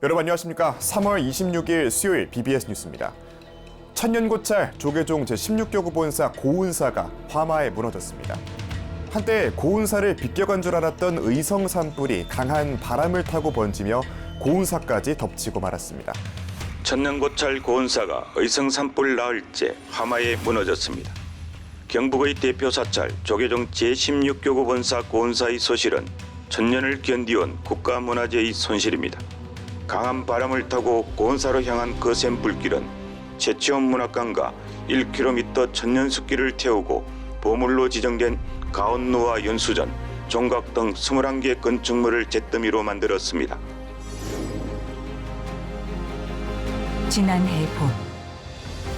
여러분 안녕하십니까. 3월 26일 수요일 BBS 뉴스입니다. 천년고찰 조계종 제16교구 본사 고운사가 화마에 무너졌습니다. 한때 고운사를 비껴간 줄 알았던 의성 산불이 강한 바람을 타고 번지며 고운사까지 덮치고 말았습니다. 천년고찰 고운사가 의성 산불 나흘째 화마에 무너졌습니다. 경북의 대표 사찰 조계종 제16교구 본사 고운사의 소실은 천년을 견디온 국가문화재의 손실입니다. 강한 바람을 타고 고운사로 향한 거센 불길은 제치원 문학관과 1km 천년숲길을 태우고 보물로 지정된 가온루와 연수전, 종각 등 21개 건축물을 잿더미로 만들었습니다. 지난해 봄,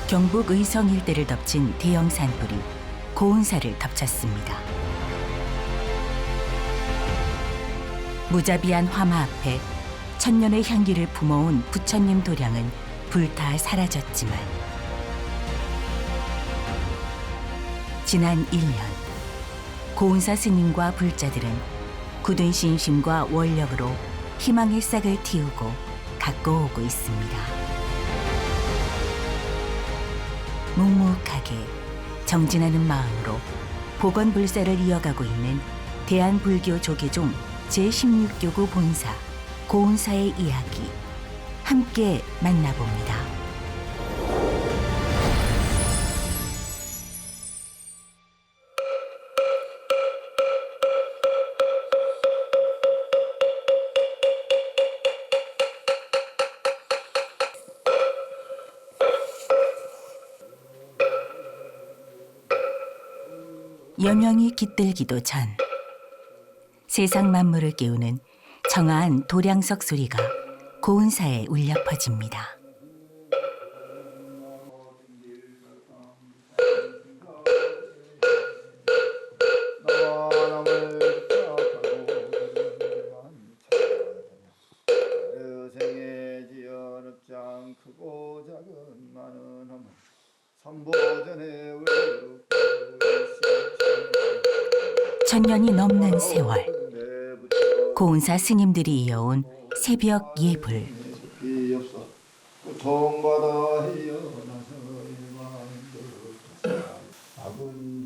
경북 의성 일대를 덮친 대형 산불이 고운사를 덮쳤습니다. 무자비한 화마 앞에 천년의 향기를 품어온 부처님 도량은 불타 사라졌지만 지난 1년 고운사 스님과 불자들은 굳은 신심과 원력으로 희망의 싹을 틔우고 가꿔오고 있습니다. 묵묵하게 정진하는 마음으로 복원불사를 이어가고 있는 대한불교 조계종 제16교구 본사 고운사의 이야기 함께 만나봅니다. 여명이 깃들기도 전 세상 만물을 깨우는 청아한 도량석 소리가 고운사에 울려 퍼집니다. 천년이 넘는 세월, 고운사 스님들이 이어온 새벽 예불.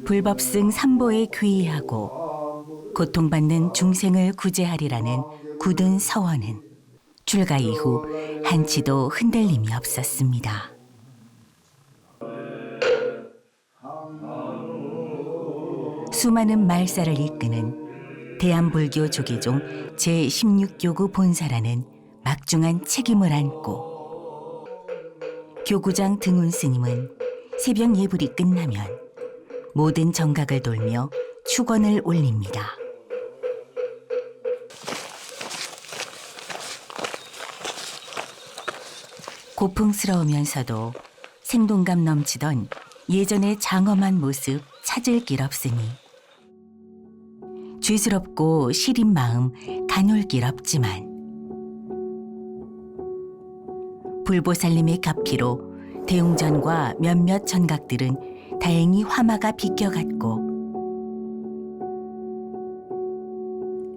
불법승 삼보에 귀의하고 고통받는 중생을 구제하리라는 굳은 서원은 출가 이후 한치도 흔들림이 없었습니다. 수많은 말살을 이끄는 대한불교 조계종 제16교구 본사라는 막중한 책임을 안고 교구장 등운 스님은 새벽 예불이 끝나면 모든 정각을 돌며 축원을 올립니다. 고풍스러우면서도 생동감 넘치던 예전의 장엄한 모습 찾을 길 없으니 죄스럽고 시린 마음 가눌 길 없지만 불보살님의 가피로 대웅전과 몇몇 전각들은 다행히 화마가 비껴갔고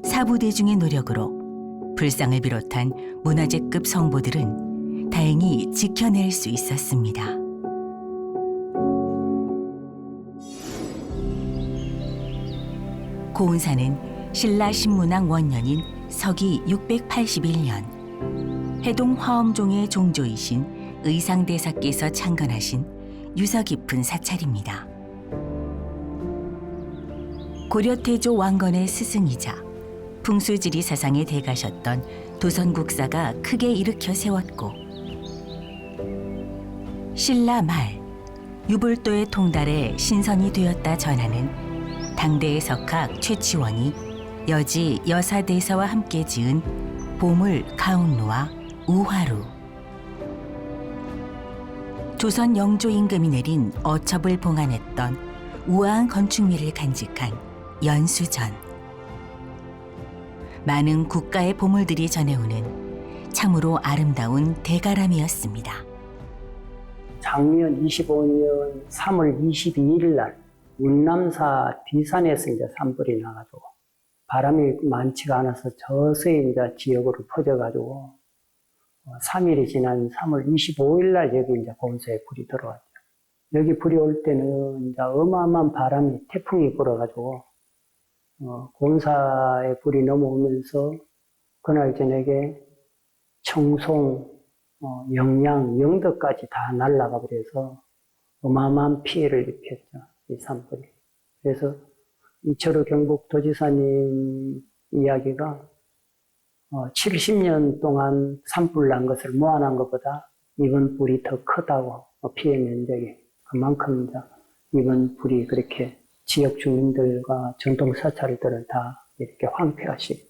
사부대중의 노력으로 불상을 비롯한 문화재급 성보들은 다행히 지켜낼 수 있었습니다. 고운사는 신라 신문왕 원년인 서기 681년 해동 화엄종의 종조이신 의상대사께서 창건하신 유서 깊은 사찰입니다. 고려태조 왕건의 스승이자 풍수지리 사상에 대가셨던 도선국사가 크게 일으켜 세웠고 신라 말 유불도의 통달에 신선이 되었다 전하는 당대의 석학 최치원이 여지 여사대사와 함께 지은 보물 가운루와 우화루, 조선 영조 임금이 내린 어첩을 봉안했던 우아한 건축미를 간직한 연수전, 많은 국가의 보물들이 전해오는 참으로 아름다운 대가람이었습니다. 작년 25년 3월 22일 날 운남사 뒷산에서 이제 산불이 나가지고 바람이 많지가 않아서 저수의 이제 지역으로 퍼져가지고 3일이 지난 3월 25일 날 여기 이제 고운사에 불이 들어왔죠. 여기 불이 올 때는 이제 어마어마한 바람이, 태풍이 불어가지고, 고운사에 불이 넘어오면서 그날 저녁에 청송, 영양, 영덕까지 다 날아가 버려서 어마어마한 피해를 입혔죠. 이 산불이. 그래서 이철우 경북도지사님 이야기가 70년 동안 산불 난 것을 모아놓은 것보다 이번 불이 더 크다고, 피해 면적이. 그만큼 이번 불이 그렇게 지역 주민들과 전통 사찰들을 다 이렇게 황폐하시고.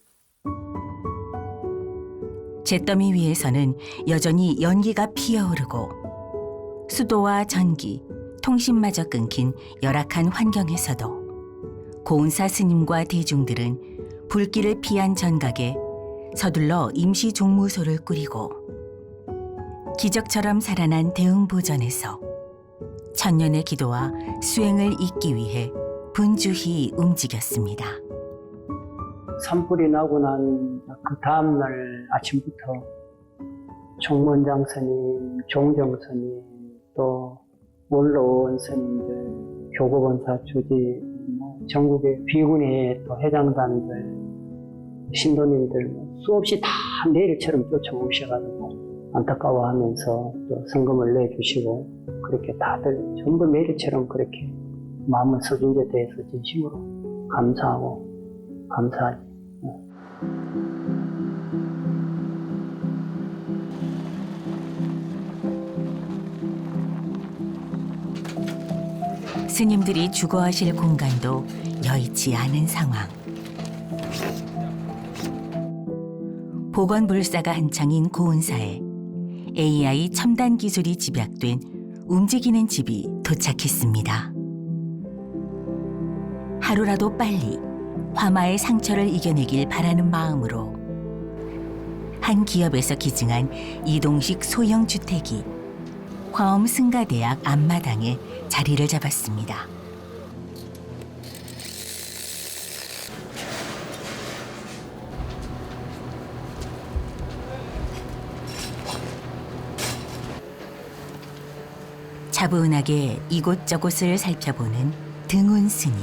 잿더미 위에서는 여전히 연기가 피어오르고 수도와 전기, 통신마저 끊긴 열악한 환경에서도 고운사 스님과 대중들은 불길을 피한 전각에 서둘러 임시 종무소를 꾸리고 기적처럼 살아난 대흥보전에서 천년의 기도와 수행을 잇기 위해 분주히 움직였습니다. 산불이 나고 난 그 다음날 아침부터 총무원장 스님, 종정 스님, 또 원로원 스님들, 교구본사 주지, 전국의 비군의 또 회장단들, 신도님들 수없이 다 내일처럼 쫓아오셔가지고 안타까워하면서 또 성금을 내주시고 그렇게 다들 전부 내일처럼 그렇게 마음을 써준 데 대해서 진심으로 감사하지. 스님들이 주거하실 공간도 여의치 않은 상황. 보건불사가 한창인 고운사에 AI 첨단 기술이 집약된 움직이는 집이 도착했습니다. 하루라도 빨리 화마의 상처를 이겨내길 바라는 마음으로 한 기업에서 기증한 이동식 소형 주택이 화엄 승가대학 앞마당에 자리를 잡았습니다. 차분하게 이곳저곳을 살펴보는 등운 스님.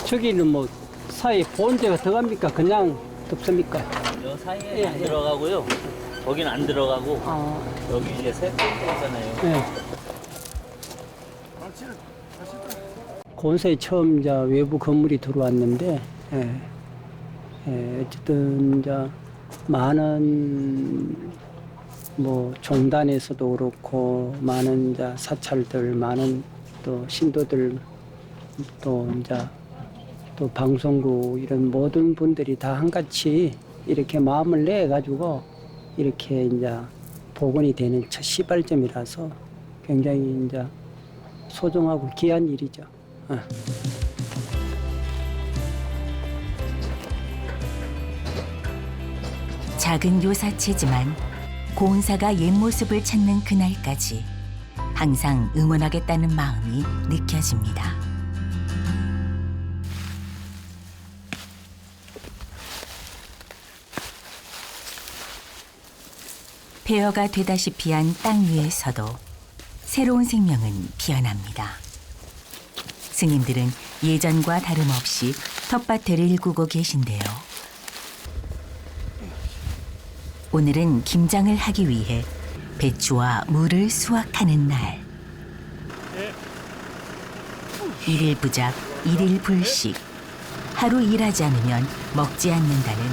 저기는 뭐 사이 보온재가 들어갑니까? 그냥 덮습니까? 요 사이에 안 들어가고요. 거긴 안 들어가고 여기 이제 세 번째 있잖아요. 네. 고운사에 처음 이제 외부 건물이 들어왔는데, 어쨌든 이제 많은 뭐 종단에서도 그렇고 많은 이제 사찰들, 많은 또 신도들 또 이제 또 방송국 이런 모든 분들이 다 한같이 이렇게 마음을 내 가지고 이렇게 이제 복원이 되는 첫 시발점이라서 굉장히 이제 소중하고 귀한 일이죠. 작은 요사체지만 고운사가 옛 모습을 찾는 그날까지 항상 응원하겠다는 마음이 느껴집니다. 폐허가 되다시피 한 땅 위에서도 새로운 생명은 피어납니다. 스님들은 예전과 다름없이 텃밭을 일구고 계신데요. 오늘은 김장을 하기 위해 배추와 물을 수확하는 날. 일일 부작, 일일 불식. 하루 일하지 않으면 먹지 않는다는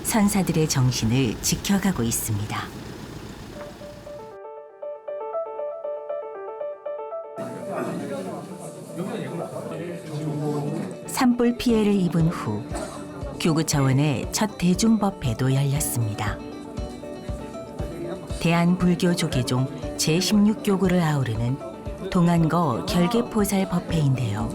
선사들의 정신을 지켜가고 있습니다. 산불 피해를 입은 후 교구 차원의 첫 대중법회도 열렸습니다. 대한불교조계종 제16교구를 아우르는 동안거 결계포살 법회인데요.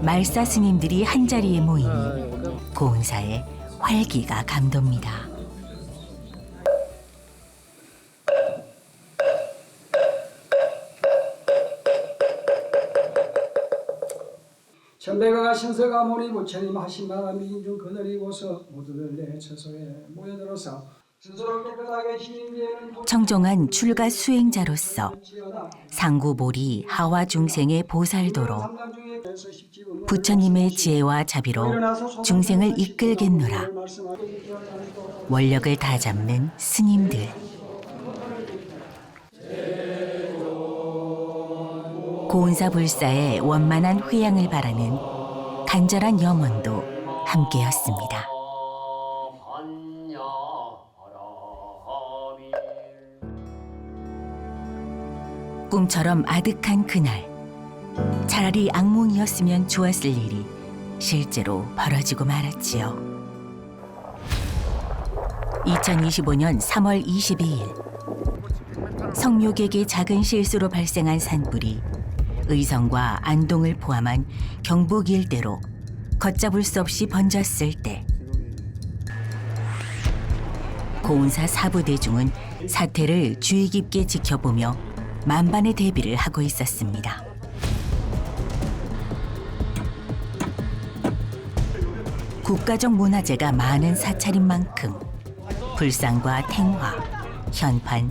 말사 스님들이 한자리에 모이니 고운사의 활기가 감돕니다. 선배가 신서가모니 부처님 하신 바람이 인중 그늘이고서 모두들 내 처소에 모여들어서 스스로 깨끗하게 시인되는 청종한 출가 수행자로서 상구보리 하와 중생의 보살도로 부처님의 지혜와 자비로 중생을 이끌겠노라. 원력을 다 잡는 스님들. 고운사 불사의 원만한 회양을 바라는 간절한 염원도 함께였습니다. 꿈처럼 아득한 그날, 차라리 악몽이었으면 좋았을 일이 실제로 벌어지고 말았지요. 2025년 3월 22일 성묘객의 작은 실수로 발생한 산불이 의성과 안동을 포함한 경북 일대로 걷잡을 수 없이 번졌을 때 고운사 사부대중은 사태를 주의 깊게 지켜보며 만반의 대비를 하고 있었습니다. 국가적 문화재가 많은 사찰인 만큼 불상과 탱화, 현판,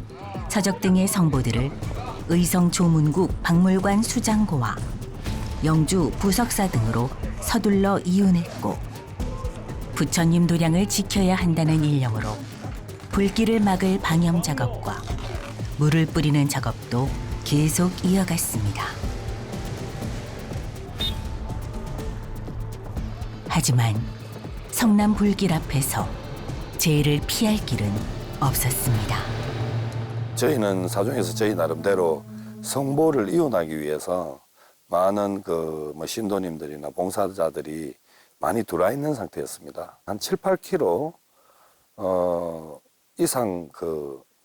서적 등의 성보들을 의성 조문국 박물관 수장고와 영주 부석사 등으로 서둘러 이혼했고 부처님 도량을 지켜야 한다는 일념으로 불길을 막을 방염 작업과 물을 뿌리는 작업도 계속 이어갔습니다. 하지만 성남 불길 앞에서 재해를 피할 길은 없었습니다. 저희는 사중에서 저희 나름대로 성보를 이혼하기 위해서 많은 신도님들이나 봉사자들이 많이 들어와 있는 상태였습니다. 한 7, 8km 이상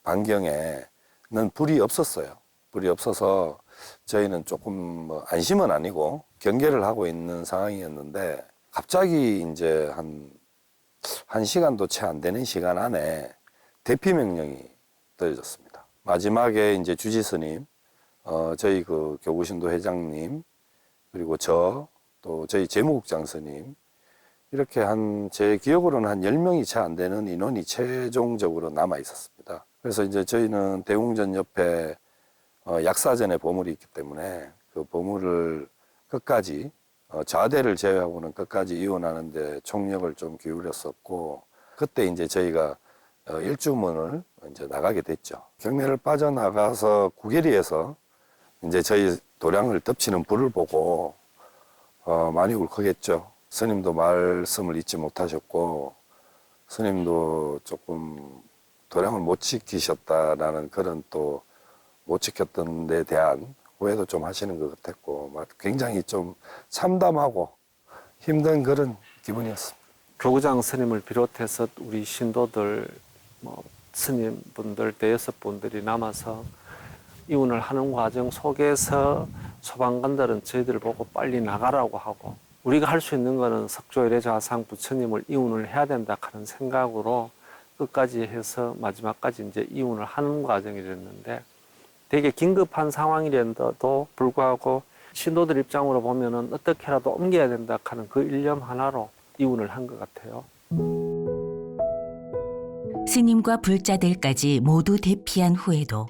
반경에는 불이 없었어요. 불이 없어서 저희는 조금 안심은 아니고 경계를 하고 있는 상황이었는데 갑자기 이제 한 시간도 채 안 되는 시간 안에 대피 명령이 떨어졌습니다. 마지막에 이제 주지 스님, 저희 교구신도 회장님, 그리고 또 저희 재무국장 스님, 이렇게 제 기억으로는 한 10명이 채 안 되는 인원이 최종적으로 남아 있었습니다. 그래서 이제 저희는 대웅전 옆에 약사전에 보물이 있기 때문에 그 보물을 끝까지 좌대를 제외하고는 끝까지 이혼하는데 총력을 좀 기울였었고, 그때 이제 저희가 일주문을 이제 나가게 됐죠. 경내를 빠져나가서 구계리에서 이제 저희 도량을 덮치는 불을 보고 많이 울컥했죠. 스님도 말씀을 잊지 못하셨고, 스님도 조금 도량을 못 지키셨다라는 그런 또 못 지켰던 데 대한 후회도 좀 하시는 것 같았고, 굉장히 좀 참담하고 힘든 그런 기분이었습니다. 교구장 스님을 비롯해서 우리 신도들, 스님분들, 대여섯 분들이 남아서 이혼을 하는 과정 속에서 소방관들은 저희들 보고 빨리 나가라고 하고, 우리가 할 수 있는 거는 석조일해좌상 부처님을 이혼을 해야 된다 하는 생각으로 끝까지 해서 마지막까지 이제 이혼을 하는 과정이었는데, 되게 긴급한 상황이란데도 불구하고 신도들 입장으로 보면은 어떻게라도 옮겨야 된다 하는 그 일념 하나로 이혼을 한 것 같아요. 스님과 불자들까지 모두 대피한 후에도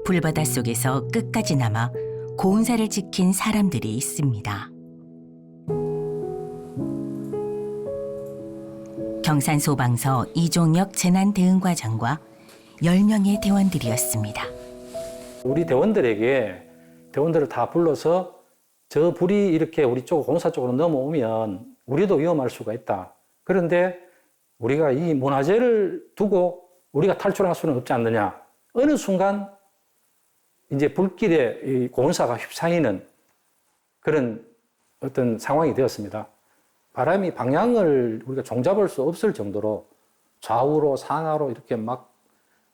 불바다 속에서 끝까지 남아 고운사를 지킨 사람들이 있습니다. 경산소방서 이종혁 재난대응과장과 10명의 대원들이었습니다. 우리 대원들을 다 불러서 저 불이 이렇게 우리 쪽 공사 쪽으로 넘어오면 우리도 위험할 수가 있다. 그런데 우리가 이 문화재를 두고 우리가 탈출할 수는 없지 않느냐. 어느 순간 이제 불길에 이 고운사가 휩싸이는 그런 어떤 상황이 되었습니다. 바람이 방향을 우리가 종잡을 수 없을 정도로 좌우로 상하로 이렇게 막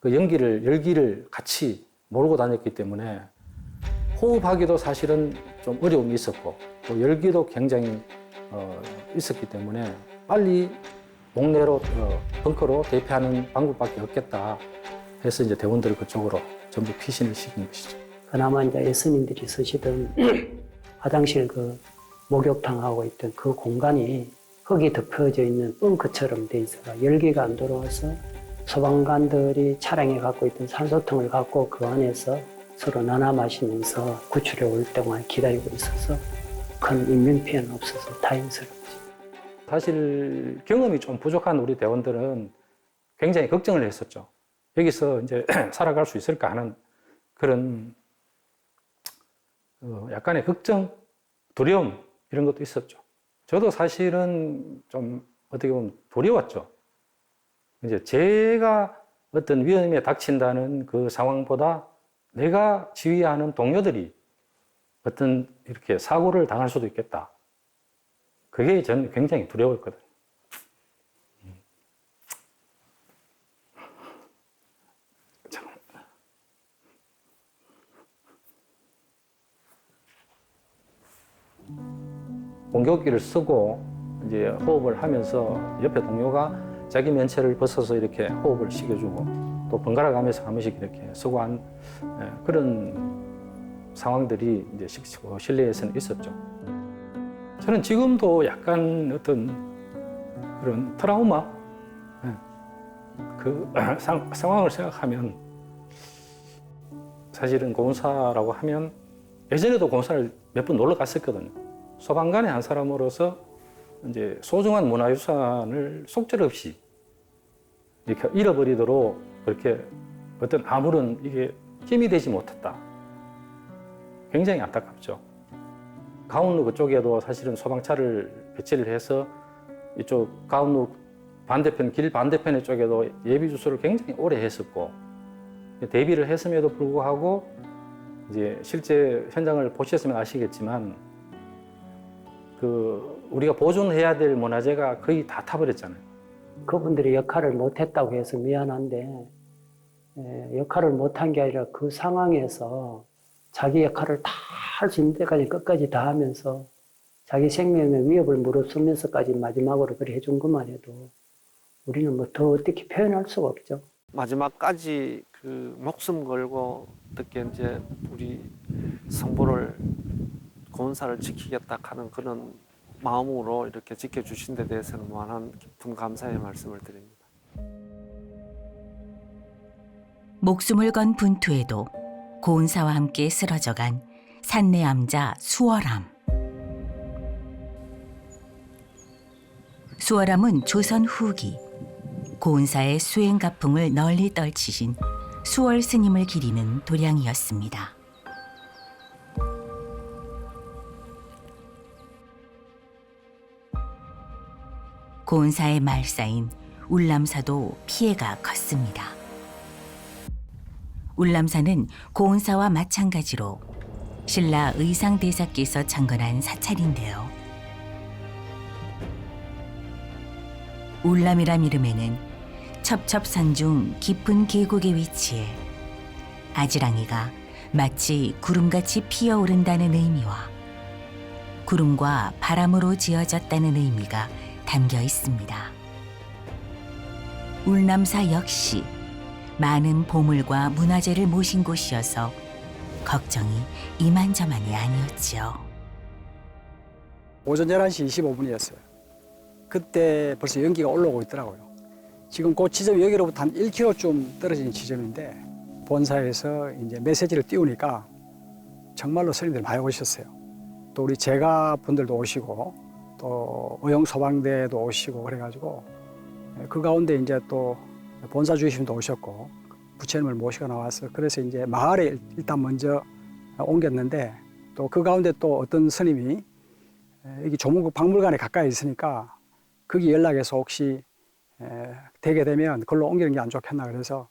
그 열기를 같이 몰고 다녔기 때문에 호흡하기도 사실은 좀 어려움이 있었고, 또 열기도 굉장히 있었기 때문에 빨리 목내로 벙커로 대피하는 방법밖에 없겠다 해서 이제 대원들을 그쪽으로 전부 피신을 시킨 것이죠. 그나마 이제 예스님들이 쓰시던 화장실 목욕탕하고 있던 그 공간이 흙이 덮여져 있는 벙커처럼 돼 있어서 열기가 안 들어와서 소방관들이 차량에 갖고 있던 산소통을 갖고 그 안에서 서로 나눠 마시면서 구출해 올 동안 기다리고 있어서 큰 인명피해는 없어서 다행스럽지. 사실 경험이 좀 부족한 우리 대원들은 굉장히 걱정을 했었죠. 여기서 이제 살아갈 수 있을까 하는 그런 약간의 걱정, 두려움 이런 것도 있었죠. 저도 사실은 좀 어떻게 보면 두려웠죠. 이제 제가 어떤 위험에 닥친다는 그 상황보다 내가 지휘하는 동료들이 어떤 이렇게 사고를 당할 수도 있겠다. 그게 저는 굉장히 두려웠거든요. 공격기를 쓰고 이제 호흡을 하면서 옆에 동료가 자기 면체를 벗어서 이렇게 호흡을 시켜주고 또 번갈아 가면서 한 번씩 이렇게 쓰고 한 그런 상황들이 이제 실내에서는 있었죠. 저는 지금도 약간 어떤 그런 트라우마 그 상황을 생각하면 사실은 고은사라고 하면 예전에도 고은사를 몇 번 놀러 갔었거든요. 소방관의 한 사람으로서 이제 소중한 문화유산을 속절없이 이렇게 잃어버리도록 그렇게 어떤 아무런 이게 힘이 되지 못했다. 굉장히 안타깝죠. 가운로 그쪽에도 사실은 소방차를 배치를 해서 이쪽 가운로 반대편, 길 반대편의 쪽에도 예비 주소를 굉장히 오래 했었고 대비를 했음에도 불구하고 이제 실제 현장을 보셨으면 아시겠지만 우리가 보존해야 될 문화재가 거의 다 타버렸잖아요. 그분들이 역할을 못했다고 해서 미안한데 역할을 못한 게 아니라 그 상황에서 자기 역할을 다 할 수 있는 데까지 끝까지 다 하면서 자기 생명의 위협을 무릅쓰면서까지 마지막으로 그렇게 해준 것만 해도 우리는 뭐 더 어떻게 표현할 수가 없죠. 마지막까지 그 목숨 걸고 어떻게 이제 우리 성보를 고은사를 지키겠다 하는 그런 마음으로 이렇게 지켜주신 데 대해서는 무한한 깊은 감사의 말씀을 드립니다. 목숨을 건 분투에도 고은사와 함께 쓰러져간 산내암자 수월함. 수월함은 조선 후기 고은사의 수행가풍을 널리 떨치신 수월 스님을 기리는 도량이었습니다. 고은사의 말사인 울람사도 피해가 컸습니다. 울람사는 고은사와 마찬가지로 신라 의상대사께서 창건한 사찰인데요. 울람이란 이름에는 첩첩산중 깊은 계곡에 위치해 아지랑이가 마치 구름같이 피어오른다는 의미와 구름과 바람으로 지어졌다는 의미가 담겨 있습니다. 울람사 역시 많은 보물과 문화재를 모신 곳이어서 걱정이 이만저만이 아니었지요. 오전 11시 25분이었어요. 그때 벌써 연기가 올라오고 있더라고요. 지금 그 지점 여기로부터 한 1km쯤 떨어진 지점인데 본사에서 이제 메시지를 띄우니까 정말로 스님들 많이 오셨어요. 또 우리 제가 분들도 오시고 또 의용소방대도 오시고 그래가지고 그 가운데 이제 또 본사 주임도 오셨고 부처님을 모시고 나와서 그래서 이제 마을에 일단 먼저 옮겼는데 또 그 가운데 또 어떤 스님이 여기 조문국 박물관에 가까이 있으니까 거기 연락해서 혹시 되게 되면 그걸로 옮기는 게 안 좋겠나 그래서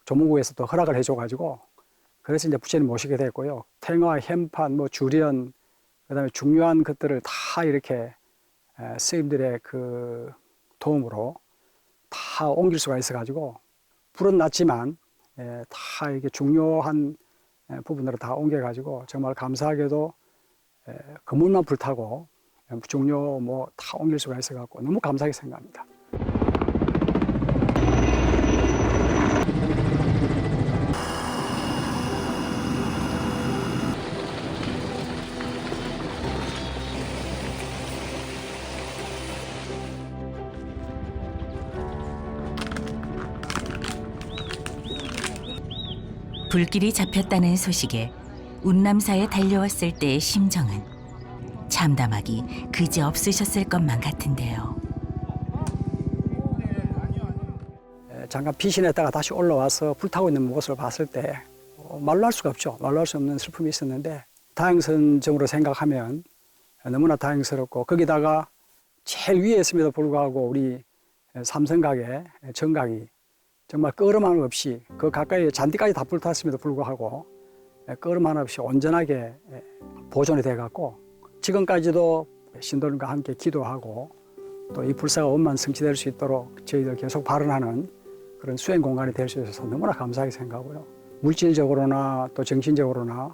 조문국에서 또 허락을 해줘가지고 그래서 이제 부처님 모시게 됐고요. 탱화, 현판, 뭐 주련, 그다음에 중요한 것들을 다 이렇게 스님들의 그 도움으로 다 옮길 수가 있어가지고 불은 났지만 다 이게 중요한 부분으로 다 옮겨가지고 정말 감사하게도 건물만 불타고 중요 뭐 다 옮길 수가 있어갖고 너무 감사하게 생각합니다. 불길이 잡혔다는 소식에 운남사에 달려왔을 때의 심정은 참담하기 그지 없으셨을 것만 같은데요. 잠깐 피신했다가 다시 올라와서 불타고 있는 모습을 봤을 때 말로 할 수가 없죠. 말로 할 수 없는 슬픔이 있었는데 다행선정으로 생각하면 너무나 다행스럽고, 거기다가 제일 위에 있음에도 불구하고 우리 삼성각의 정각이 정말 끄름 하나 없이, 그 가까이 잔디까지 다 불탔음에도 불구하고 끄름 하나 없이 온전하게 보존이 돼갖고 지금까지도 신도님과 함께 기도하고 또 이 불사가 원만 성취될 수 있도록 저희들 계속 발언하는 그런 수행 공간이 될 수 있어서 너무나 감사하게 생각하고요. 물질적으로나 또 정신적으로나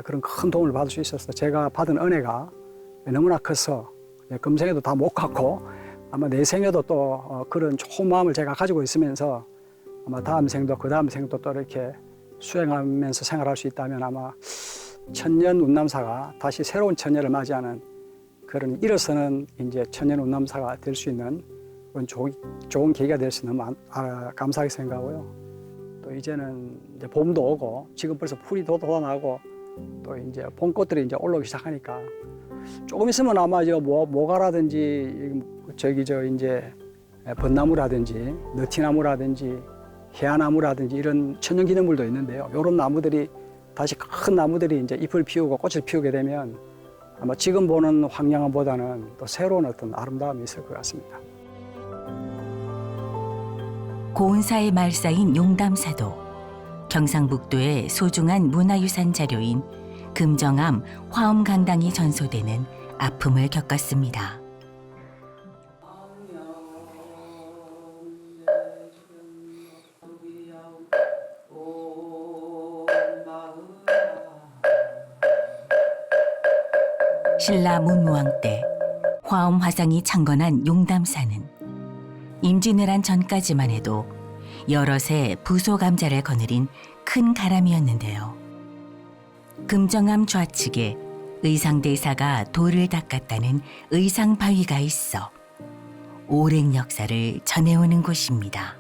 그런 큰 도움을 받을 수 있어서 제가 받은 은혜가 너무나 커서 금생에도 다 못 갚고 아마 내 생에도 또 그런 좋은 마음을 제가 가지고 있으면서 아마 다음 생도 그 다음 생도 또 이렇게 수행하면서 생활할 수 있다면 아마 천년 운남사가 다시 새로운 천년을 맞이하는 그런 일어서는 이제 천년 운남사가 될 수 있는 그런 좋은 계기가 될 수 있는 감사하게 생각하고요. 또 이제는 이제 봄도 오고 지금 벌써 풀이 돋아나고 또 이제 봄꽃들이 이제 올라오기 시작하니까 조금 있으면 아마 모가라든지 이제 벚나무라든지 느티나무라든지 해안나무라든지 이런 천연기념물도 있는데요. 이런 나무들이 다시 큰 나무들이 이제 잎을 피우고 꽃을 피우게 되면 아마 지금 보는 황량함보다는 또 새로운 어떤 아름다움이 있을 것 같습니다. 고운사의 말사인 용담사도 경상북도의 소중한 문화유산 자료인 금정암 화엄강당이 전소되는 아픔을 겪었습니다. 신라 문무왕 때 화엄 화상이 창건한 용담사는 임진왜란 전까지만 해도 여럿의 부소 감자를 거느린 큰 가람이었는데요. 금정암 좌측에 의상대사가 돌을 닦았다는 의상바위가 있어 오랜 역사를 전해오는 곳입니다.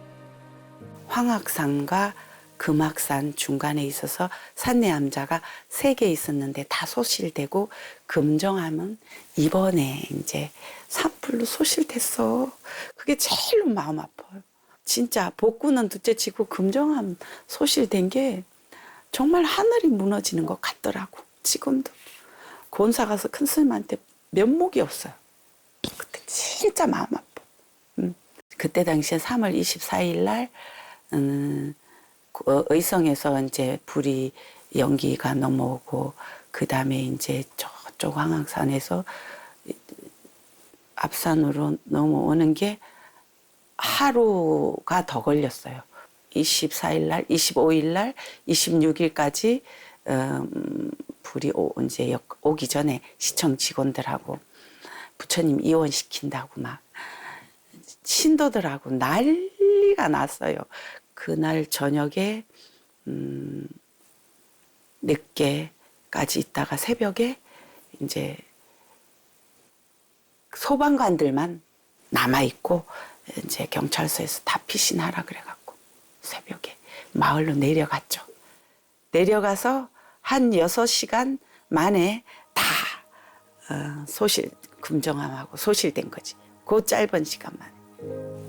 황악산과 금악산 중간에 있어서 산내암자가 3개 있었는데 다 소실되고 금정암은 이번에 이제 산불로 소실됐어. 그게 제일로 마음 아파요. 진짜 복구는 둘째치고 금정암 소실된 게 정말 하늘이 무너지는 것 같더라고. 지금도 고운사 가서 큰 스님한테 면목이 없어요. 그때 진짜 마음 아파. 그때 당시에 3월 24일 날 의성에서 이제 불이 연기가 넘어오고 그 다음에 이제 저쪽 황악산에서 앞산으로 넘어오는 게 하루가 더 걸렸어요. 24일 날, 25일 날, 26일까지 불이 이제 오기 전에 시청 직원들하고 부처님 이원시킨다고 막 신도들하고 난리가 났어요. 그날 저녁에 늦게까지 있다가 새벽에 이제 소방관들만 남아있고 이제 경찰서에서 다 피신하라 그래갖고 새벽에 마을로 내려갔죠. 내려가서 한 6시간 만에 다 금정암하고 소실된 거지. 그 짧은 시간 만에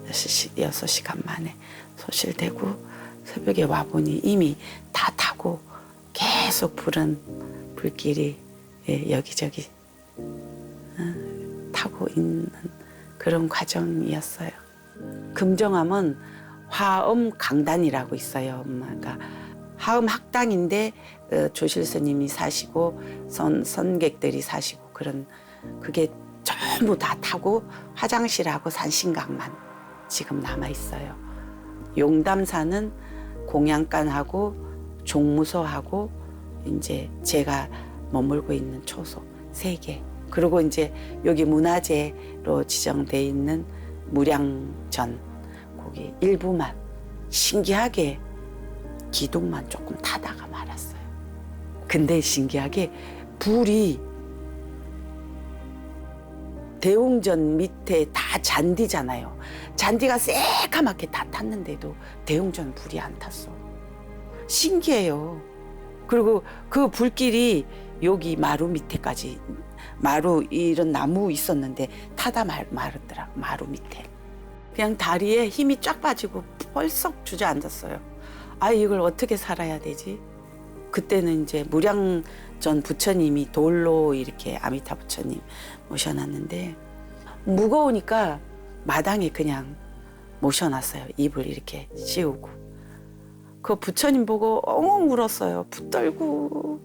6시간 만에 소실되고 새벽에 와보니 이미 다 타고 계속 불길이 여기저기 타고 있는 그런 과정이었어요. 금정암은 화엄 강단이라고 있어요. 그러니까 화엄 학당인데 조실 스님이 사시고 선객들이 사시고 그런 그게 전부 다 타고 화장실하고 산신각만 지금 남아 있어요. 용담사는 공양간하고 종무소하고 이제 제가 머물고 있는 초소 3개. 그리고 이제 여기 문화재로 지정돼 있는 무량전 거기 일부만 신기하게 기둥만 조금 타다가 말았어요. 근데 신기하게 불이 대웅전 밑에 다 잔디잖아요. 잔디가 새까맣게 다 탔는데도 대웅전 불이 안 탔어. 신기해요. 그리고 그 불길이 여기 마루 밑에까지, 마루 이런 나무 있었는데 타다 마르더라고. 마루 밑에 그냥 다리에 힘이 쫙 빠지고 벌썩 주저앉았어요. 아, 이걸 어떻게 살아야 되지? 그때는 이제 무량전 부처님이 돌로 이렇게 아미타 부처님 모셔놨는데 무거우니까 마당에 그냥 모셔놨어요. 입을 이렇게 씌우고. 그 부처님 보고 엉엉 울었어요. 붙들고.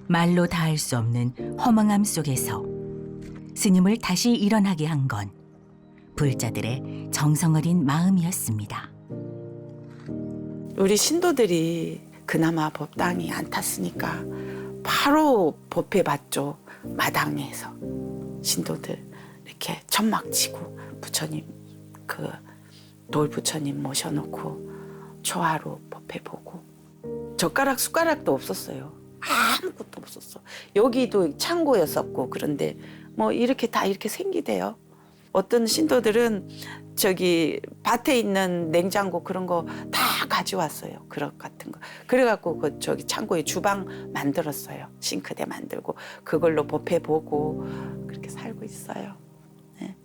말로 닿을 수 없는 허망함 속에서 스님을 다시 일어나게 한 건 불자들의 정성어린 마음이었습니다. 우리 신도들이 그나마 법당이 안 탔으니까 바로 법회 받죠. 마당에서 신도들 이렇게 천막 치고 부처님 그 돌 부처님 모셔놓고 초하루 법회 보고 젓가락 숟가락도 없었어요. 아무것도 없었어. 여기도 창고였었고 그런데 뭐 이렇게 다 이렇게 생기대요. 어떤 신도들은 저기 밭에 있는 냉장고 그런 거 다 가져왔어요. 그릇 같은 거. 그래갖고 그 저기 창고에 주방 만들었어요. 싱크대 만들고 그걸로 법회 보고 그렇게 살고 있어요. 네.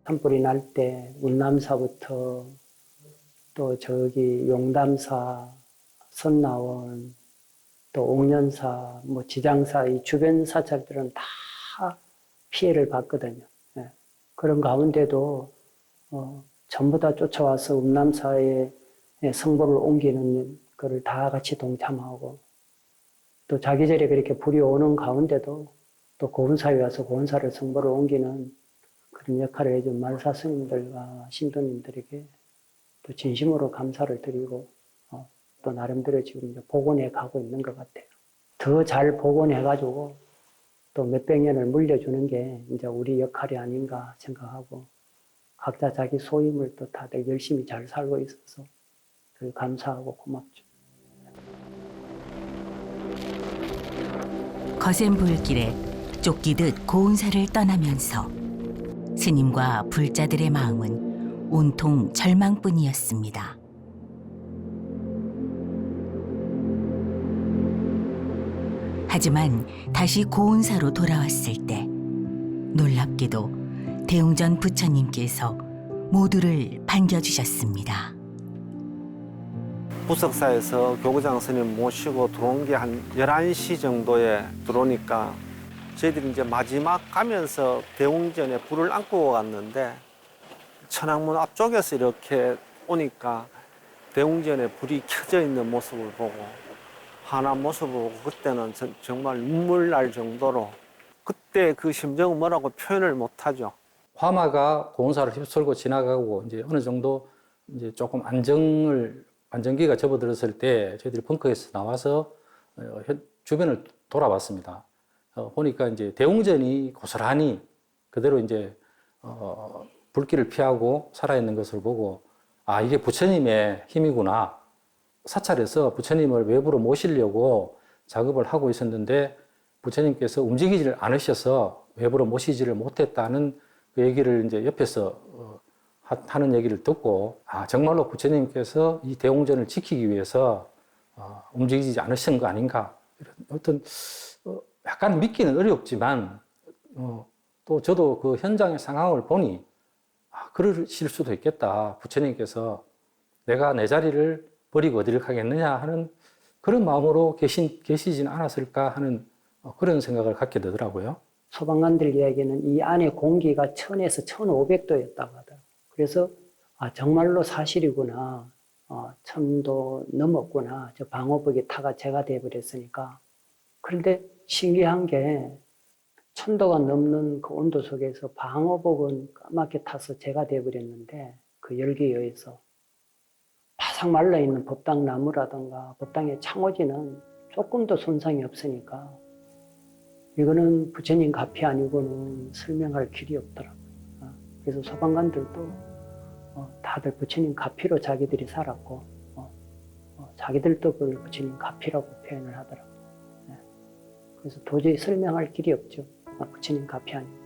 산불이 날 때 운남사부터 또 저기 용담사, 선나원, 또 옥년사, 뭐 지장사 이 주변 사찰들은 다 피해를 봤거든요. 예. 그런 가운데도 전부 다 쫓아와서 운남사에 성보를 옮기는 거를 다 같이 동참하고 또 자기절에 그렇게 불이 오는 가운데도 또 고운사에 와서 고운사를 성보를 옮기는 그런 역할을 해준 말사 스님들과 신도님들에게 또 진심으로 감사를 드리고 또 나름대로 지금 이제 복원해 가고 있는 것 같아요. 더 잘 복원해가지고 또 몇백 년을 물려주는 게 이제 우리 역할이 아닌가 생각하고 각자 자기 소임을 또 다들 열심히 잘 살고 있어서 늘 감사하고 고맙죠. 거센 불길에 쫓기듯 고운사를 떠나면서 스님과 불자들의 마음은 온통 절망뿐이었습니다. 하지만 다시 고운사로 돌아왔을 때 놀랍게도 대웅전 부처님께서 모두를 반겨주셨습니다. 부석사에서 교구장 스님 모시고 들어온 게 한 11시 정도에 들어오니까 저희들이 이제 마지막 가면서 대웅전에 불을 안고 갔는데 천왕문 앞쪽에서 이렇게 오니까 대웅전에 불이 켜져 있는 모습을 보고 환한 모습을 보고 그때는 정말 눈물 날 정도로 그때 그 심정은 뭐라고 표현을 못하죠. 화마가 고운사를 휩쓸고 지나가고 이제 어느 정도 이제 조금 안정기가 접어들었을 때 저희들이 벙커에서 나와서 주변을 돌아봤습니다. 보니까 이제 대웅전이 고스란히 그대로 이제 불길을 피하고 살아있는 것을 보고 아, 이게 부처님의 힘이구나. 사찰에서 부처님을 외부로 모시려고 작업을 하고 있었는데 부처님께서 움직이지를 않으셔서 외부로 모시지를 못했다는 그 얘기를 이제 옆에서 하는 얘기를 듣고 아, 정말로 부처님께서 이 대웅전을 지키기 위해서 움직이지 않으신 거 아닌가. 이런 어떤 약간 믿기는 어렵지만 또 저도 그 현장의 상황을 보니 아, 그러실 수도 있겠다. 부처님께서 내가 내 자리를 버리고 어디를 가겠느냐 하는 그런 마음으로 계시진 않았을까 하는 그런 생각을 갖게 되더라고요. 소방관들 이야기는 이 안에 공기가 1000에서 1500도였다고 하더라고요. 그래서 아, 정말로 사실이구나. 1000도 넘었구나. 저 방호복이 타가 제가 돼버렸으니까. 그런데 신기한 게 1000도가 넘는 그 온도 속에서 방호복은 까맣게 타서 제가 돼버렸는데 그 열기에 의해서 바삭 말라있는 법당 나무라든가 법당의 창호지는 조금도 손상이 없으니까 이거는 부처님 가피 아니고는 설명할 길이 없더라고요. 그래서 소방관들도 다들 부처님 가피로 자기들이 살았고 자기들도 그걸 부처님 가피라고 표현을 하더라고요. 그래서 도저히 설명할 길이 없죠. 부처님 가피 아니고.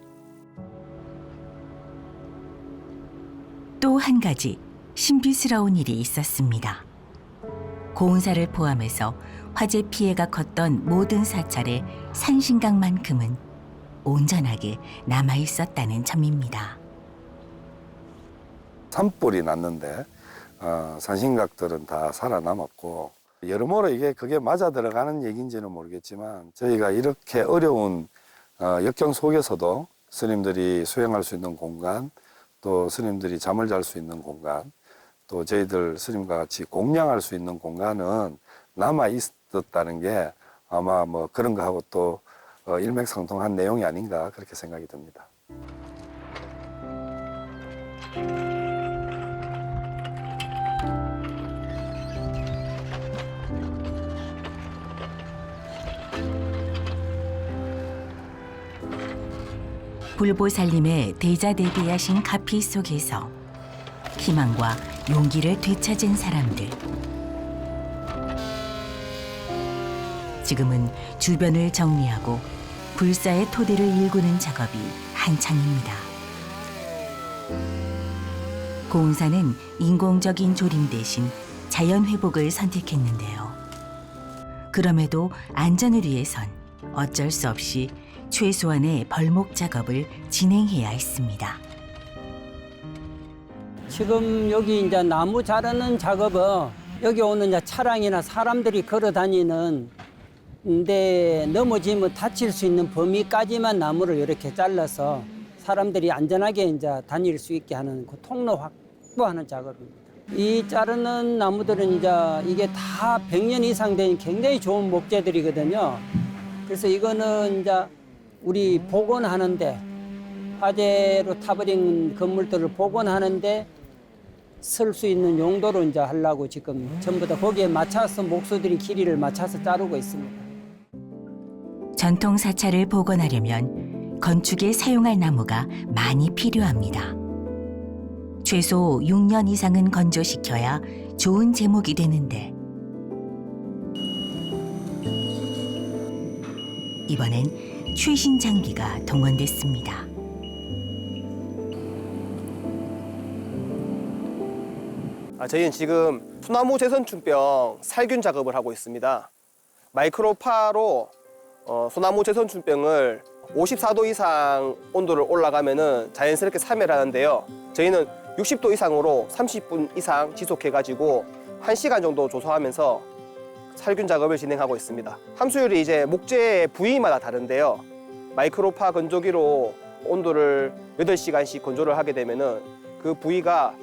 또 한 가지 신비스러운 일이 있었습니다. 고운사를 포함해서 화재 피해가 컸던 모든 사찰의 산신각만큼은 온전하게 남아 있었다는 점입니다. 산불이 났는데 산신각들은 다 살아남았고, 여러모로 그게 맞아 들어가는 얘기인지는 모르겠지만, 저희가 이렇게 어려운 역경 속에서도 스님들이 수행할 수 있는 공간, 또 스님들이 잠을 잘 수 있는 공간, 또 저희들 스님과 같이 공양할 수 있는 공간은 남아 있었다는 게 아마 뭐 그런 거하고 또 일맥상통한 내용이 아닌가 그렇게 생각이 듭니다. 불보살님의 대자대비하신 가피 속에서 희망과 용기를 되찾은 사람들. 지금은 주변을 정리하고 불사의 토대를 일구는 작업이 한창입니다. 고운사는 인공적인 조림 대신 자연 회복을 선택했는데요. 그럼에도 안전을 위해선 어쩔 수 없이 최소한의 벌목 작업을 진행해야 했습니다. 지금 여기 이제 나무 자르는 작업은 여기 오는 이제 차량이나 사람들이 걸어 다니는 데 넘어지면 다칠 수 있는 범위까지만 나무를 이렇게 잘라서 사람들이 안전하게 이제 다닐 수 있게 하는 그 통로 확보하는 작업입니다. 이 자르는 나무들은 이제 이게 다 100년 이상 된 굉장히 좋은 목재들이거든요. 그래서 이거는 이제 우리 복원하는데, 화재로 타버린 건물들을 복원하는데 쓸 수 있는 용도로 이제 하려고 지금 전부 다 거기에 맞춰서 목수들이 길이를 맞춰서 자르고 있습니다. 전통 사찰을 복원하려면 건축에 사용할 나무가 많이 필요합니다. 최소 6년 이상은 건조시켜야 좋은 제목이 되는데, 이번엔 최신 장비가 동원됐습니다. 저희는 지금 소나무 재선충병 살균 작업을 하고 있습니다. 마이크로파로 소나무 재선충병을 54도 이상 온도를 올라가면은 자연스럽게 사멸하는데요. 저희는 60도 이상으로 30분 이상 지속해가지고 1시간 정도 조소하면서 살균 작업을 진행하고 있습니다. 함수율이 이제 목재 부위마다 다른데요. 마이크로파 건조기로 온도를 8시간씩 건조를 하게 되면은 그 부위가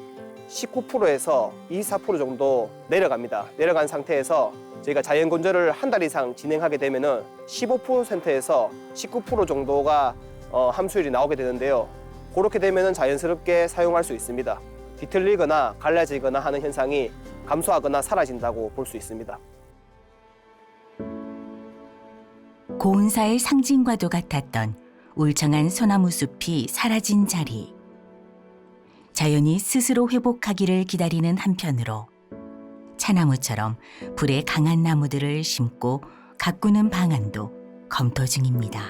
19%에서 24% 정도 내려갑니다. 내려간 상태에서 저희가 자연 건조를 한 달 이상 진행하게 되면은 15%에서 19% 정도가 함수율이 나오게 되는데요. 그렇게 되면은 자연스럽게 사용할 수 있습니다. 뒤틀리거나 갈라지거나 하는 현상이 감소하거나 사라진다고 볼 수 있습니다. 고운사의 상징과도 같았던 울창한 소나무 숲이 사라진 자리. 자연이 스스로 회복하기를 기다리는 한편으로 차나무처럼 불에 강한 나무들을 심고 가꾸는 방안도 검토 중입니다.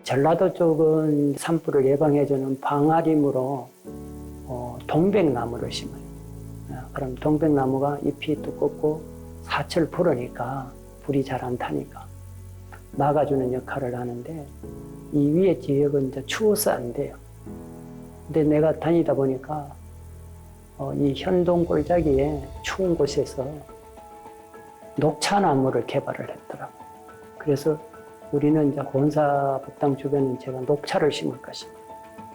전라도 쪽은 산불을 예방해주는 방아림으로 동백나무를 심어요. 그럼 동백나무가 잎이 두껍고 사철 불으니까 불이 잘 안 타니까 막아주는 역할을 하는데, 이 위에 지역은 이제 추워서 안 돼요. 근데 내가 다니다 보니까 이 현동 골짜기에 추운 곳에서 녹차나무를 개발을 했더라고. 그래서 우리는 이제 고운사 법당 주변은 제가 녹차를 심을 것이다.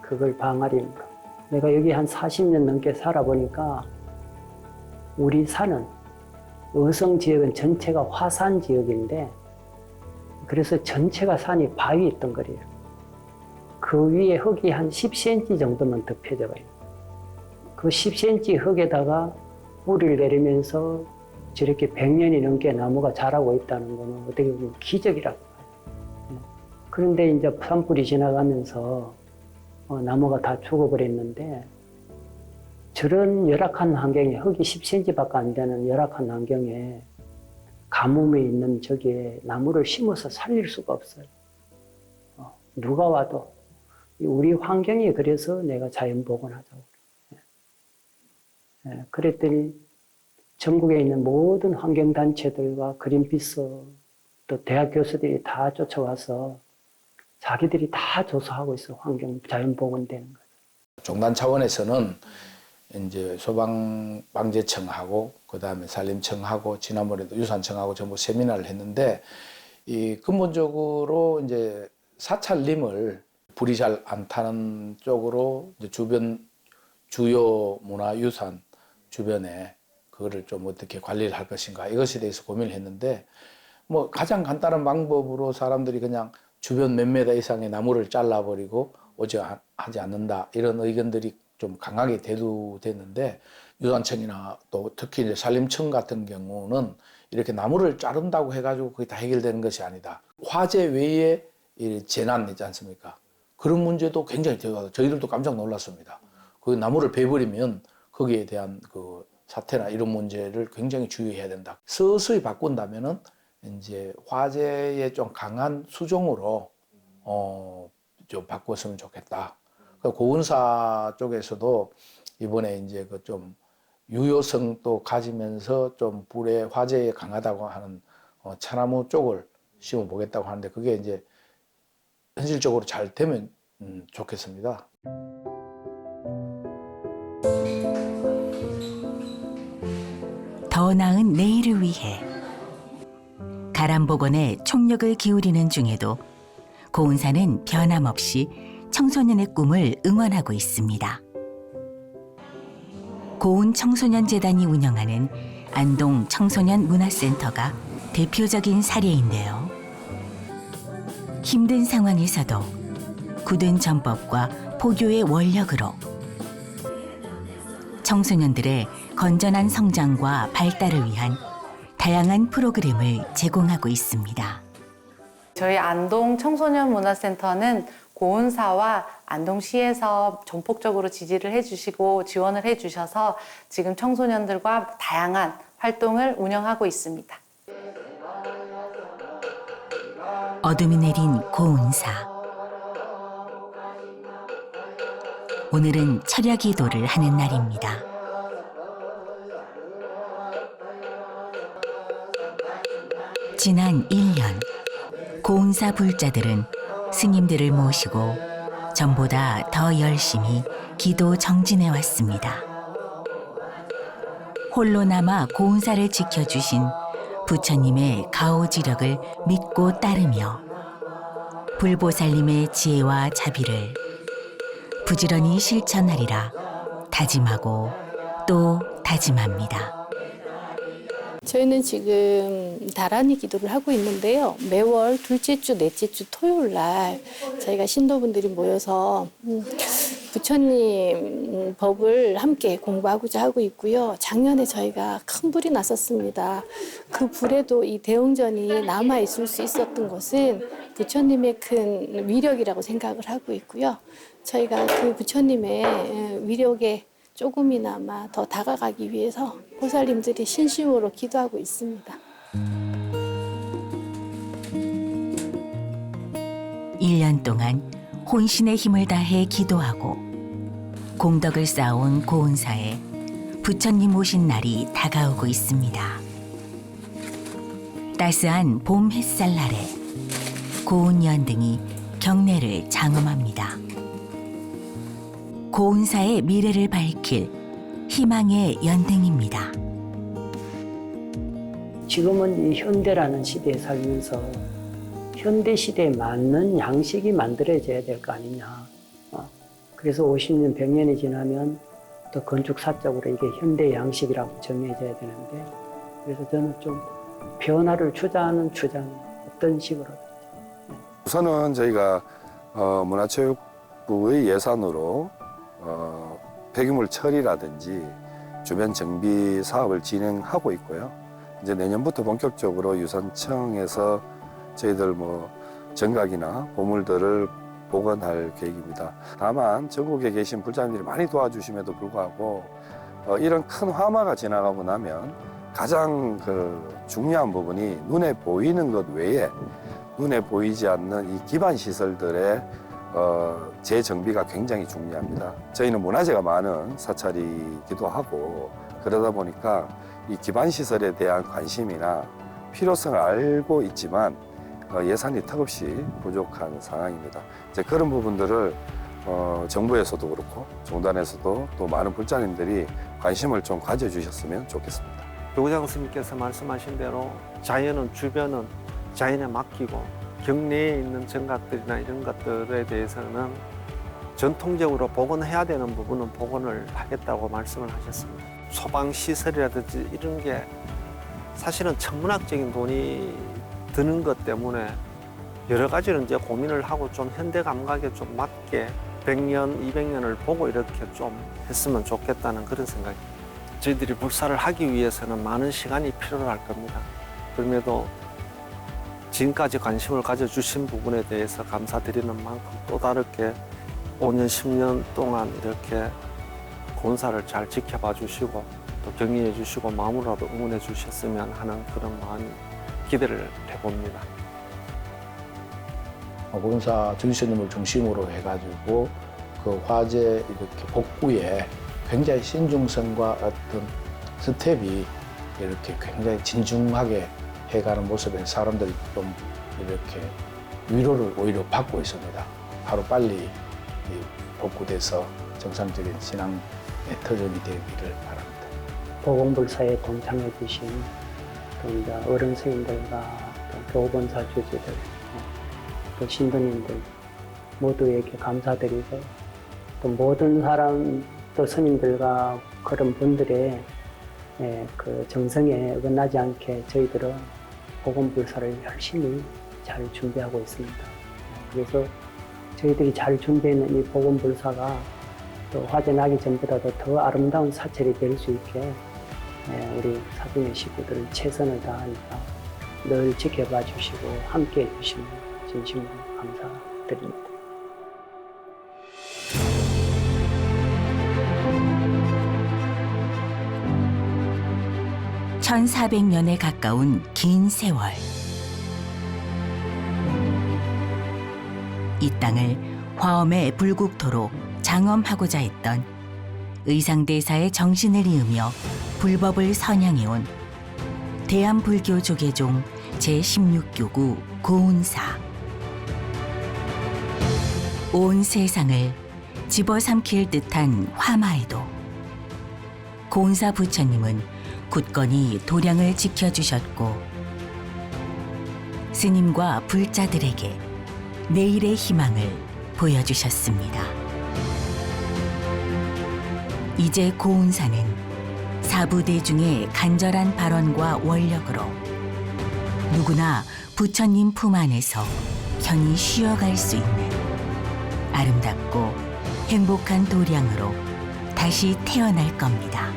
그걸 방아림으로. 내가 여기 한 40년 넘게 살아보니까 우리 산은 어성 지역은 전체가 화산 지역인데, 그래서 전체가 산이 바위 있던 거리예요. 그 위에 흙이 한 10cm 정도만 덮여져 봐요. 그 10cm 흙에다가 뿌리를 내리면서 저렇게 100년이 넘게 나무가 자라고 있다는 거는 어떻게 보면 기적이라고 봐요. 그런데 이제 산불이 지나가면서 나무가 다 죽어버렸는데, 저런 열악한 환경에, 흙이 10cm밖에 안 되는 열악한 환경에 가뭄에 있는 저기에 나무를 심어서 살릴 수가 없어요. 누가 와도 우리 환경이 그래서 내가 자연복원하자고. 그랬더니 전국에 있는 모든 환경단체들과 그린피스 또 대학 교수들이 다 쫓아와서 자기들이 다 조사하고 있어. 환경 자연복원되는 거. 종단 차원에서는 이제 소방방재청하고 그다음에 산림청하고 지난번에도 유산청하고 전부 세미나를 했는데 이 근본적으로 이제 사찰림을 불이 잘 안 타는 쪽으로 이제 주변 주요 문화유산 주변에 그거를 좀 어떻게 관리를 할 것인가 이것에 대해서 고민을 했는데 뭐 가장 간단한 방법으로 사람들이 그냥 주변 몇 메다 이상의 나무를 잘라버리고 오지 하지 않는다 이런 의견들이 좀 강하게 대두됐는데 유산청이나 또 특히 이제 산림청 같은 경우는 이렇게 나무를 자른다고 해가지고 그게 다 해결되는 것이 아니다. 화재 외에 이 재난 있지 않습니까? 그런 문제도 굉장히 대두하고 저희들도 깜짝 놀랐습니다. 그 나무를 베버리면 거기에 대한 그 사태나 이런 문제를 굉장히 주의해야 된다. 서서히 바꾼다면은 이제 화재에 좀 강한 수종으로 좀 바꿨으면 좋겠다. 고운사 쪽에서도 이번에 이제 그 좀 유효성도 가지면서 좀 불에 화재에 강하다고 하는 차나무 쪽을 심어 보겠다고 하는데 그게 이제 현실적으로 잘 되면 좋겠습니다. 더 나은 내일을 위해 가람복원에 총력을 기울이는 중에도 고운사는 변함없이 청소년의 꿈을 응원하고 있습니다. 고운 청소년재단이 운영하는 안동 청소년 문화센터가 대표적인 사례인데요. 힘든 상황에서도 굳은 전법과 포교의 원력으로 청소년들의 건전한 성장과 발달을 위한 다양한 프로그램을 제공하고 있습니다. 저희 안동 청소년 문화센터는 고운사와 안동시에서 전폭적으로 지지를 해주시고 지원을 해주셔서 지금 청소년들과 다양한 활동을 운영하고 있습니다. 어둠이 내린 고운사. 오늘은 철야기도를 하는 날입니다. 지난 1년 고운사 불자들은 스님들을 모시고 전보다 더 열심히 기도 정진해 왔습니다. 홀로 남아 고운사를 지켜주신 부처님의 가오지력을 믿고 따르며 불보살님의 지혜와 자비를 부지런히 실천하리라 다짐하고 또 다짐합니다. 저희는 지금 다란이 기도를 하고 있는데요. 매월 둘째 주, 넷째 주 토요일 날 저희가 신도분들이 모여서 부처님 법을 함께 공부하고자 하고 있고요. 작년에 저희가 큰 불이 났었습니다. 그 불에도 이 대웅전이 남아있을 수 있었던 것은 부처님의 큰 위력이라고 생각을 하고 있고요. 저희가 그 부처님의 위력에 조금이나마 더 다가가기 위해서 보살님들이 신심으로 기도하고 있습니다. 1년 동안 혼신의 힘을 다해 기도하고 공덕을 쌓아온 고운사에 부처님 오신 날이 다가오고 있습니다. 따스한 봄 햇살 아래 고운 연등이 경내를 장엄합니다. 고운사의 미래를 밝힐 희망의 연등입니다. 지금은 이 현대라는 시대에 살면서 현대 시대에 맞는 양식이 만들어져야 될 거 아니냐. 그래서 50년, 100년이 지나면 또 건축사적으로 이게 현대 양식이라고 정해져야 되는데 그래서 저는 좀 변화를 주자는 주장 어떤 식으로 우선은 저희가 문화체육부의 예산으로 폐기물 처리라든지 주변 정비 사업을 진행하고 있고요. 이제 내년부터 본격적으로 유산청에서 저희들 정각이나 보물들을 복원할 계획입니다. 다만 전국에 계신 불자님들이 많이 도와주심에도 불구하고 이런 큰 화마가 지나가고 나면 가장 중요한 부분이 눈에 보이는 것 외에 눈에 보이지 않는 이 기반 시설들의 재정비가 굉장히 중요합니다. 저희는 문화재가 많은 사찰이기도 하고 그러다 보니까 이 기반 시설에 대한 관심이나 필요성을 알고 있지만 예산이 턱없이 부족한 상황입니다. 이제 그런 부분들을 정부에서도 그렇고 종단에서도 또 많은 불자님들이 관심을 좀 가져주셨으면 좋겠습니다. 교구장 스님께서 말씀하신 대로 자연은 주변은 자연에 맡기고 경내에 있는 정각들이나 이런 것들에 대해서는 전통적으로 복원해야 되는 부분은 복원을 하겠다고 말씀을 하셨습니다. 소방시설이라든지 이런 게 사실은 천문학적인 돈이 드는 것 때문에 여러 가지를 이제 고민을 하고 좀 현대 감각에 좀 맞게 100년, 200년을 보고 이렇게 좀 했으면 좋겠다는 그런 생각입니다. 저희들이 불사를 하기 위해서는 많은 시간이 필요할 겁니다. 그럼에도 지금까지 관심을 가져주신 부분에 대해서 감사드리는 만큼 또 다르게 5년, 10년 동안 이렇게 고운사를 잘 지켜봐 주시고 또 격려해 주시고 마음으로라도 응원해 주셨으면 하는 그런 마음이 기대를 해봅니다. 고운사 주지스님을 중심으로 해가지고 그 화재 이렇게 복구에 굉장히 신중성과 어떤 스텝이 이렇게 굉장히 진중하게 해가는 모습에 사람들이 좀 이렇게 위로를 오히려 받고 있습니다. 하루 빨리 복구돼서 정상적인 신앙의 터전이 되기를 바랍니다. 보건불사에 동참해 주신 또 이제 어른 스님들과 또 교본사 주지들 또 신도님들 모두에게 감사드리고 또 모든 사람 또 스님들과 그런 분들의 그 정성에 어긋나지 않게 저희들은 보건불사를 열심히 잘 준비하고 있습니다. 그래서 저희들이 잘 준비하는 이 보건불사가 또 화재 나기 전보다도 더 아름다운 사찰이 될 수 있게 우리 사등의 식구들 최선을 다하니까 늘 지켜봐 주시고 함께 해주시면 진심으로 감사드립니다. 1400년에 가까운 긴 세월. 이 땅을 화엄의 불국토로 장엄하고자 했던 의상대사의 정신을 이으며 불법을 선양해온 대한불교 조계종 제16교구 고운사. 온 세상을 집어삼킬 듯한 화마에도 고운사 부처님은 굳건히 도량을 지켜주셨고 스님과 불자들에게 내일의 희망을 보여주셨습니다. 이제 고운사는 사부대중의 간절한 발언과 원력으로 누구나 부처님 품 안에서 편히 쉬어갈 수 있는 아름답고 행복한 도량으로 다시 태어날 겁니다.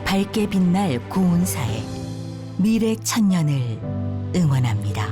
밝게 빛날 고운사의 미래 천년을 응원합니다.